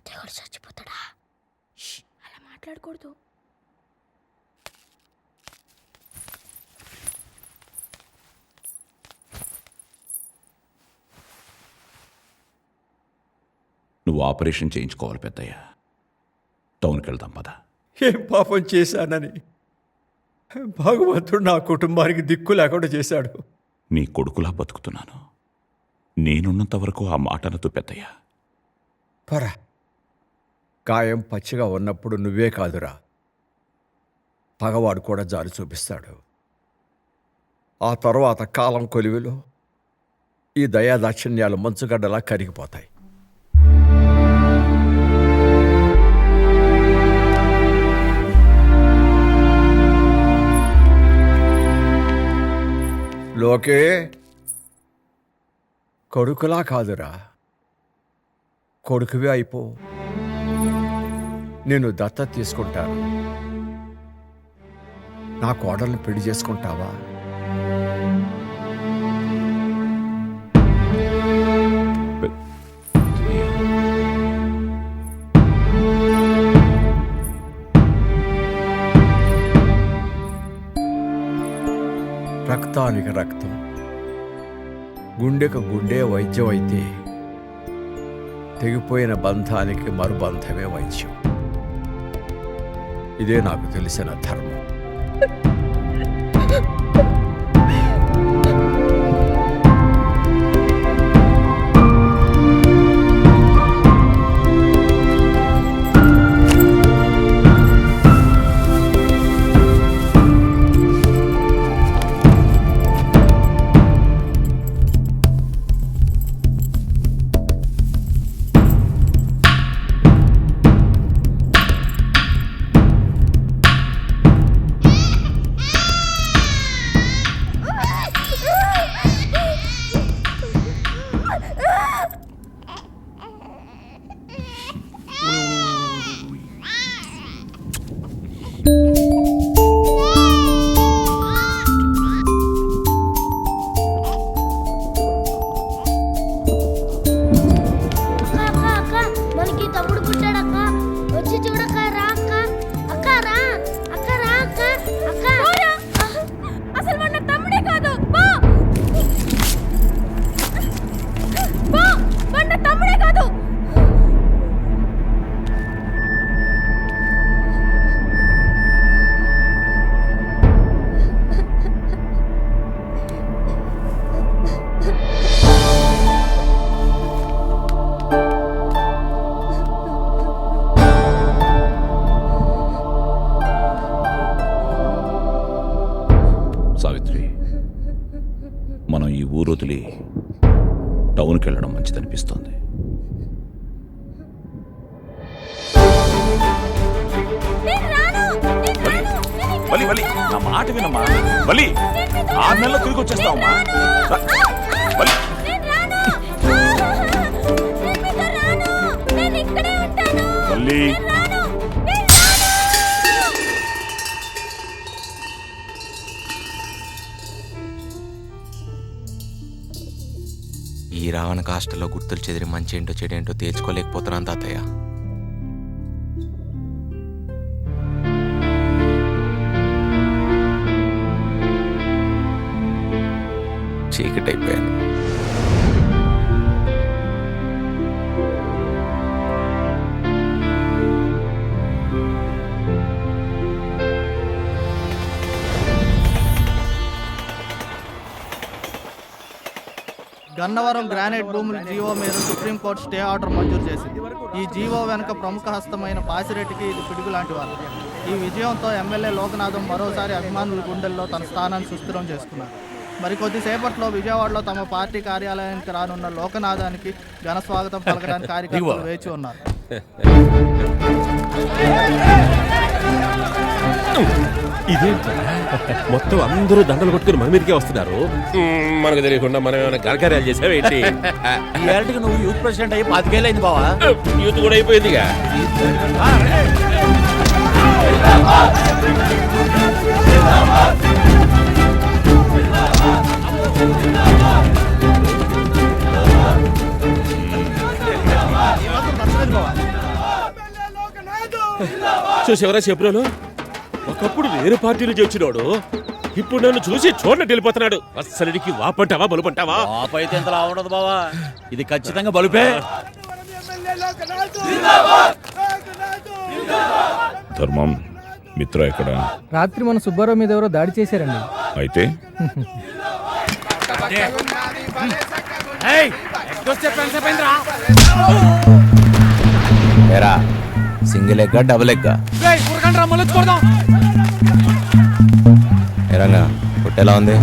తాతయ్య చచ్చిపోతాడా? అలా మాట్లాడకూడదు. నువ్వు ఆపరేషన్ చేయించుకోవాలి పెద్దయ్య. టౌన్కి వెళ్దాం పద. ఏం పాపం చేశానని భగవంతుడు నా కుటుంబానికి దిక్కు లేకుండా చేశాడు. నీ కొడుకులా బతుకుతున్నాను. నేనున్నంత వరకు ఆ మాట అనొద్దు పెద్దయ్య. పరా, గాయం పచ్చిగా ఉన్నప్పుడు నువ్వే కాదురా, పగవాడు కూడా జాలి చూపిస్తాడు. ఆ తర్వాత కాలం కొలివిలో ఈ దయాదాక్షిణ్యాలు మంచుగడ్డలా కరిగిపోతాయి. లోకే, కొడుకులా కాదురా, కొడుకువే అయిపో. నేను దత్తత తీసుకుంటాను. నా కోడల్ని పెళ్లి చేసుకుంటావా? రక్తానికి రక్తం, గుండెకు గుండె వైద్యం అయితే తెగిపోయిన బంధానికి మరుబంధమే వైద్యం. ఇదే నాకు తెలిసిన ధర్మం. సావిత్రి, మనం ఈ ఊరు వదిలి టౌన్కి వెళ్ళడం మంచిదనిపిస్తోంది. బలి బలి, నా మాట వినమ్మా. బలి, 6 నెలలు తిరిగి వచ్చేస్తావమ్మా. బలి, బలి. ఈ రావణ కాష్టలో గుర్తులు చెదిరి మంచేంటో చెడేంటో తేల్చుకోలేకపోతున్నాను తాతయ్య. చీకటైపోయాను. గన్నవరం గ్రానైట్ భూముల జీవో మీద సుప్రీంకోర్టు స్టే ఆర్డర్ మంజూరు చేసింది. ఈ జీవో వెనుక ప్రముఖ హస్తమైన పాసిరెడ్డికి ఇది పిడుగు లాంటి వారు. ఈ విజయంతో ఎమ్మెల్యే లోకనాథం మరోసారి అభిమానుల గుండెల్లో తన స్థానాన్ని సుస్థిరం చేసుకున్నారు. మరికొద్దిసేపట్లో విజయవాడలో తమ పార్టీ కార్యాలయానికి రానున్న లోకనాథానికి ఘన స్వాగతం పలకడానికి కార్యకర్తలు వేచి ఉన్నారు. ఇదేంటి మొత్తం అందరూ దండలు కొట్టుకుని మన మీదకే వస్తున్నారు? మనకు తెలియకుండా మనం ఏమైనా ఘనకార్యాలు చేసావేంటి? నువ్వు యూత్ ప్రెసిడెంట్ అయ్యి 5 ఏళ్ళు అయింది బావా. యూత్ కూడా అయిపోయిందిగా. చూసేవరా చెప్పురాలు ఒకప్పుడు వేరే పార్టీ నుంచి వచ్చినోడు ఇప్పుడు నన్ను చూసి చూడనట్టు వెళ్ళిపోతున్నాడు. అస్సలుడికి వాపంటావా బలుపంటావా? పాప అయితే ఇంతలా ఉండదు బావా, ఇది ఖచ్చితంగా బలుపే. ధర్మం మిత్ర ఎక్కడ? రాత్రి మన సుబ్బారావు మీద ఎవరో దాడి చేశారండి. అయితే ఏరా సింగిల్ ఎగ్గా డబుల్ ఎగ్గా? ఏరంగా పుట్టెలా ఉంది?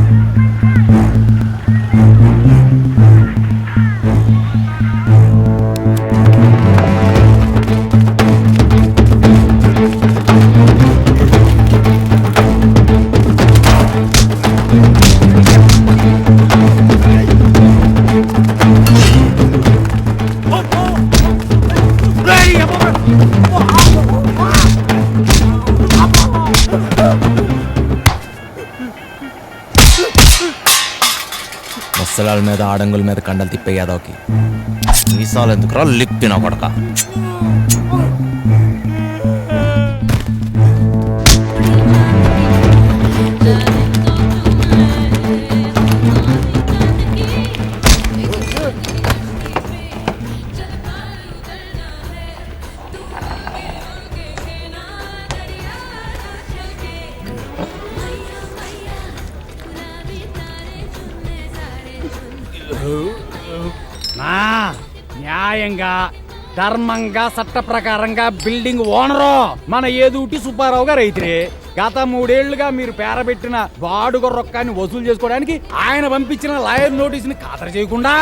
ముసలాల మీద ఆడంగుల మీద కండలు తిప్పే యాదవ్కి మీసాలు ఎందుకురా లిప్పిన కొడక. న్యాయంగా ధర్మంగా చట్ట ప్రకారంగా బిల్డింగ్ ఓనరు మన ఏదూటి సుబ్బారావు గారు అయితే గత 3 ఏళ్లుగా మీరు పేరబెట్టిన బాడుగ రొక్కాన్ని వసూలు చేసుకోవడానికి ఆయన పంపించిన లాయర్ నోటీసుని ఖాతరు చేయకుండా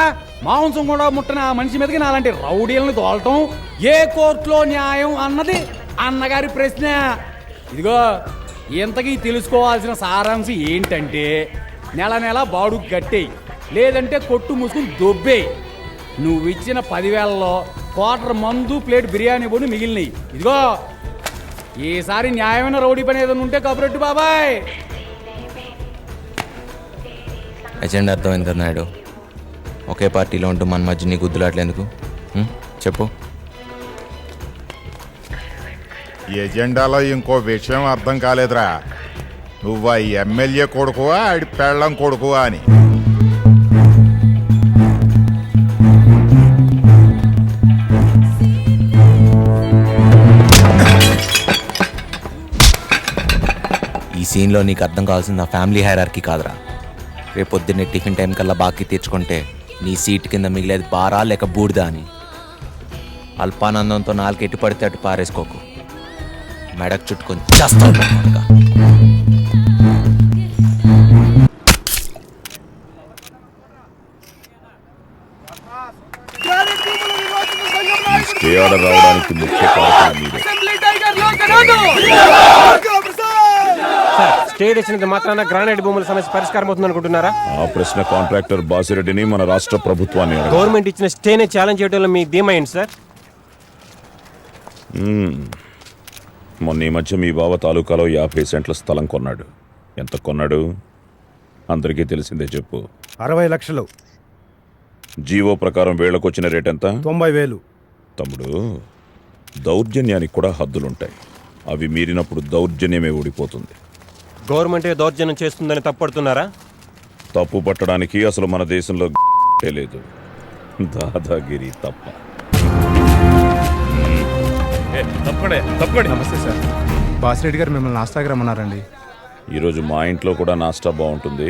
మాంసం కూడా ముట్టని ఆ మనిషి మీదకి నాలాంటి రౌడీలను తోలటం ఏ కోర్టులో న్యాయం అన్నది అన్నగారి ప్రశ్న. ఇదిగో ఇంతకీ తెలుసుకోవాల్సిన సారాంశం ఏంటంటే నెల నెల బాడుగు కట్టేయి, లేదంటే కొట్టు మూసుకుని దొబ్బేయి. నువ్వు ఇచ్చిన 10,000లో క్వార్టర్ మందు ప్లేట్ బిర్యానీ పోని మిగిలినాయి. ఇదిగో ఈసారి న్యాయమైన రౌడీ పని ఏదైనా ఉంటే కబురెట్టు బాబాయ్. ఎజెండా అర్థమైంది కదా నాయుడు. ఒకే పార్టీలో ఉంటూ మన మధ్య నీ గుద్దులాట్లేందుకు చెప్పు. ఎజెండాలో ఇంకో విషయం అర్థం కాలేదురా. నువ్వు ఆ ఎమ్మెల్యే కొడుకువా ఆడి పెళ్ళం కొడుకువా అని. ఈ సీన్లో నీకు అర్థం కావాల్సింది నా ఫ్యామిలీ హైరార్కీ కాదురా. రేపు పొద్దున్నే టిఫిన్ టైం కల్లా బాకీ తీర్చుకుంటే నీ సీట్ కింద మిగిలేది బారా లేక బూడిదా అని. అల్పానందంతో 4 ఎటు పడితే అటు పారేసుకోకు, మెడకు చుట్టుకొని చేస్తావు. స్టే ఆర్డర్ రావడానికి ముఖ్య కారణం మీరే. స్టేట్ వచ్చినంత మాత్రాన గ్రానైట్ భూముల సమస్య పరిష్కారం అవుతుంది అనుకుంటున్నారా? ఆ ప్రశ్న కాంట్రాక్టర్ బాసిరెడ్డిని మన రాష్ట్ర ప్రభుత్వాన్ని అడగాలి. గవర్నమెంట్ ఇచ్చిన స్టేనే ఛాలెంజ్ చేయడంలో మీ ధీమా ఏంటి సార్? మొన్న ఈ మధ్య మీ బావ తాలూకాలో 50 సెంట్ల స్థలం కొన్నాడు. ఎంత కొన్నాడు అందరికీ తెలిసిందే, చెప్పు. 60 లక్షలు. జీవో ప్రకారం వేళకొచ్చిన రేట్ ఎంత? 90,000. తమ్ముడు, దౌర్జన్యానికి కూడా హద్దులుంటాయి. అవి మీరినప్పుడు దౌర్జన్యమే ఓడిపోతుంది. గవర్నమెంటే దౌర్జన్యం చేస్తుందని తప్పడుతున్నారా? తప్పు పట్టడానికి అసలు మన దేశంలో లేదు, దాదాగిరి తప్ప. తప్పడే. నమస్తే సార్, బాసిరెడ్డి గారు మిమ్మల్ని నాస్తాకి రమ్మన్నారండి. ఈరోజు మా ఇంట్లో కూడా నాస్టా బాగుంటుంది,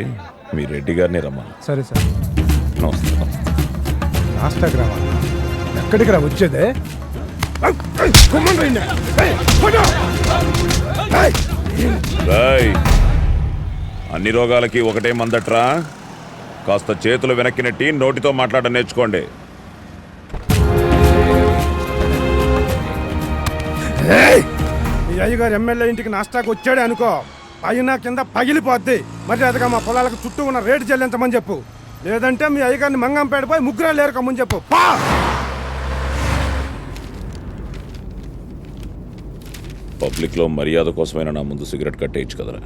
మీ రెడ్డి గారిని రమ్మను. సరే సార్. నమస్తే. నాస్తాకి రావాలి. ఎక్కడికి రా వచ్చేదే? రాయ్, అన్ని రోగాలకి ఒకటే మందట్రా. కాస్త చేతులు వెనక్కి నెట్టి నోటితో మాట్లాడ నేర్చుకోండి. ఈ అయ్యగారు ఎమ్మెల్యే ఇంటికి నాస్తాకి వచ్చాడే అనుకో, పైన కింద పగిలిపోద్ది. మరి అదిగా మా పొలాలకు చుట్టూ ఉన్న రేటు చెల్లించమని చెప్పు, లేదంటే మీ అయ్యగారిని మంగంపేట పోయి ముగ్గురాలు ఏరుకోమని చెప్పు. పబ్లిక్లో మర్యాద కోసమైనా నా ముందు సిగరెట్ కట్టేయచ్చు కదరా.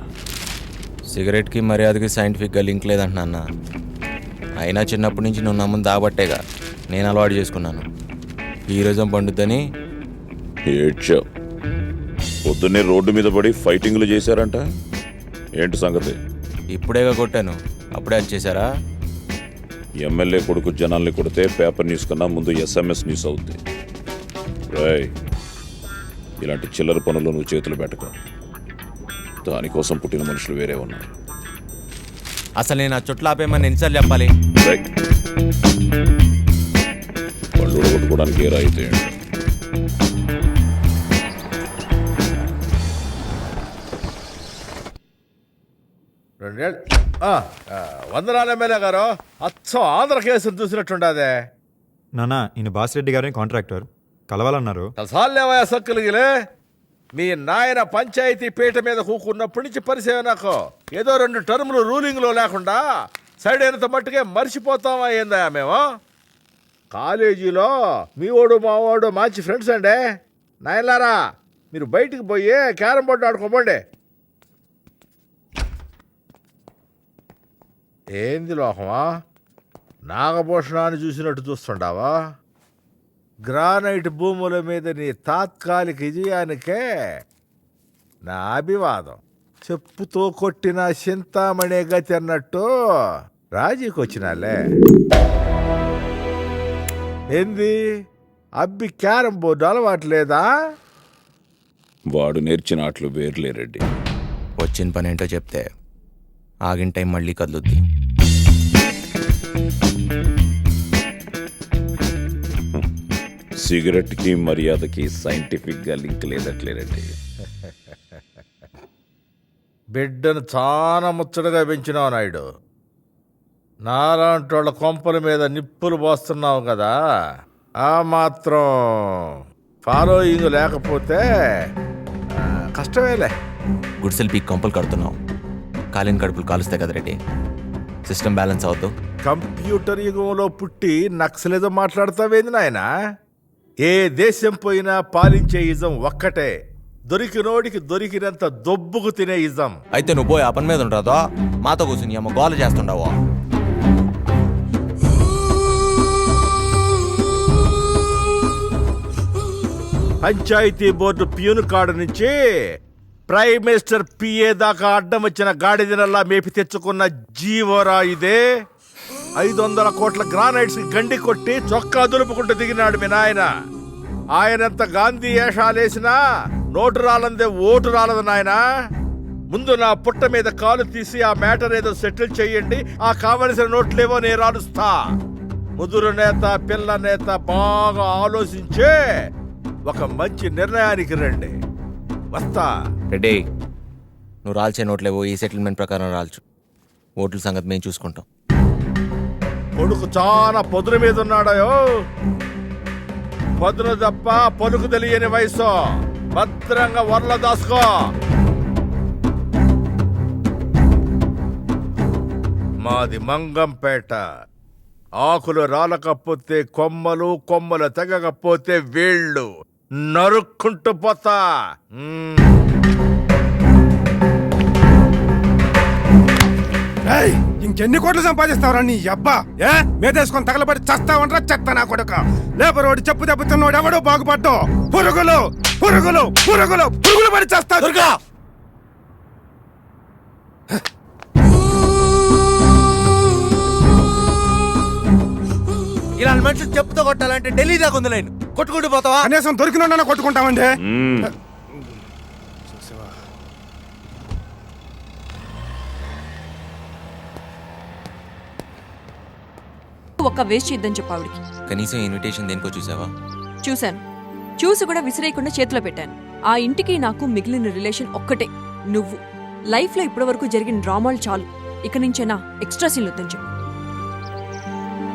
సిగరెట్కి మర్యాదకి సైంటిఫిక్గా లింక్ లేదంటున్నా. అయినా చిన్నప్పటి నుంచి నువ్వు నా ముందు దాబట్టేగా నేను అలవాటు చేసుకున్నాను. హీరోజం పండుద్దని ఏడ్చావు. పొద్దున్నే రోడ్డు మీద పడి ఫైటింగ్లు చేశారంట. ఏంటి సంగతి? ఇప్పుడేగా కొట్టాను, అప్పుడే వచ్చేసారా? ఎమ్మెల్యే కొడుకు జనాల్ని కొడితే పేపర్ న్యూస్ కన్నా ముందు SMS న్యూస్ అవుద్ది. రేయ్, ఇలాంటి చిల్లర పనులు నువ్వు చేతులు పెట్టకు. దానికోసం పుట్టిన మనుషులు వేరే ఉన్నారు. అసలు నేను ఆ చుట్టూ ఆపేయమని ఎన్నిసార్లు చెప్పాలి? రేయ్, పళ్ళు కొట్టుకోవడానికి ఏ రాయితే ఏంటి? వందనాలు ఎమ్మెల్యే గారు. అచ్చం ఆంధ్ర కేసును చూసినట్టుండదే. నానా, ఈయన బాసిరెడ్డి గారే కాంట్రాక్టర్, కలవాలన్నారు. కలసాలేవయా సక్కులుగిలే. మీ నాయన పంచాయతీ పీట మీద కూకున్నప్పటి నుంచి పరిచయం నాకు. ఏదో 2 టర్ములు రూలింగ్లో లేకుండా సైడ్ అయినంత మట్టుకే మర్చిపోతామా ఏందా మేము? కాలేజీలో మీ వాడు మా వాడు మంచి ఫ్రెండ్స్ అండి. నాయనలారా, మీరు బయటికి పోయి క్యారం బోర్డు ఆడుకోబోండి. ఏంది లోహమా, నాగభూషణాన్ని చూసినట్టు చూస్తుండావా? గ్రానైట్ భూముల మీద నీ తాత్కాలిక విజయానికే నా అభివాదం. చెప్పుతో కొట్టిన చింతామణి గతి అన్నట్టు రాజీకి వచ్చినాలే. ఏంది అబ్బి క్యారం బోర్డు అలవాట్లేదా? వాడు నేర్చిన ఆటలు వేర్లే రెడ్డి. వచ్చిన పని ఏంటో చెప్తే ఆగిన టైం మళ్ళీ కదులుద్ది. సిగరెట్కి మర్యాదకి సైంటిఫిక్గా లింక్ లేదట్లేదండి. బిడ్డను చాలా ముచ్చటగా పెంచినావు నాయుడు. నాలాంటి వాళ్ళ కొంపల మీద నిప్పులు పోస్తున్నావు కదా, ఆ మాత్రం ఫాలోయింగ్ లేకపోతే కష్టమేలే. గుడిసెలు పీక్ కొంపలు కడుతున్నావు, కాలిన కడుపులు కాలుస్తాయి కదా రెడ్డి. సిస్టమ్ బ్యాలెన్స్ అవుతూ కంప్యూటర్ యుగంలో పుట్టి నక్సలేదో మాట్లాడతావేంది నాయనా? ఏ దేశం పోయినా పాలించే ఇజం ఒక్కటే, దొరికినోడికి దొరికినంత దొబ్బుకు తినే ఇజం. అయితే నువ్వు పోయి ఆ పని మీద ఉంటాదో మాతో కూర్చుని అమ్మ గోల చేస్తుండవు. పంచాయతీ బోర్డు ప్యూన్ కాడ నుంచి ప్రైమ్ మినిస్టర్ పిఏ దాకా అడ్డం వచ్చిన గాడిదనల్లా మేపి తెచ్చుకున్న జీవోరా ఇదే. 500 కోట్ల గ్రానైట్స్ గండి కొట్టి చొక్కా దులుపుకుంటూ దిగినాడు మీ నాయన. ఆయనంత గాంధీ వేషాలేసినా నోటు రాలందే ఓటు రాలదు నాయన. ముందు నా పుట్ట మీద కాలు తీసి ఆ మ్యాటర్ ఏదో సెటిల్ చెయ్యండి, ఆ కావలసిన నోట్లేవో నేను రాలుస్తా. ముదురు నేత పిల్ల నేత బాగా ఆలోచించే ఒక మంచి నిర్ణయానికి రండి. వస్తా రెడ్డి. నువ్వు రాల్చే నోట్లేవో ఈ సెటిల్మెంట్ ప్రకారం రాల్చు. ఓట్ల సంగతి మేము చూసుకుంటాం. కొడుకు చాలా పొదురు మీద ఉన్నాడయో. పొదురు తప్ప పొలుకు తెలియని వయసు. భద్రంగా వరల దాసుకో. మాది మంగంపేట. ఆకులు రాలకపోతే కొమ్మలు, కొమ్మలు తెగకపోతే వేళ్ళు నరుక్కుంటూ పోతా. ఇంకెన్ని కోట్లు సంపాదిస్తావరా నీ అబ్బా? ఏ మేదేసుకొని తగలబడి చస్తావంటరా చెత్త నా కొడుక. లేబర్ వాడు చెప్పు దెబ్బతున్నాడు, ఎవడో బాగుపడ్డు. పురుగులు పురుగులు పురుగులు పురుగులు పడి చేస్తావు. ఇలాంటి మనుషులు చెప్పుతో కొట్టాలంటే ఢిల్లీ దాకా ఉంది లైన్. కొట్టుకుంటూ పోతావా? కనీసం దొరికిన కొట్టుకుంటామండి. ఒక్క వేస్ట్ చేద్దని చెప్పావిడికి. కనీసం ఇన్విటేషన్ దేనికో చూసావా? చూశాను. చూసి కూడా విసిరేయకుండా చేతిలో పెట్టాను. ఆ ఇంటికి నాకు మిగిలిన రిలేషన్ ఒక్కటే, నువ్వు. లైఫ్లో ఇప్పటి వరకు జరిగిన డ్రామాలు చాలు. ఇక నుంచైనా ఎక్స్ట్రా సీన్ వద్దని చెప్పు.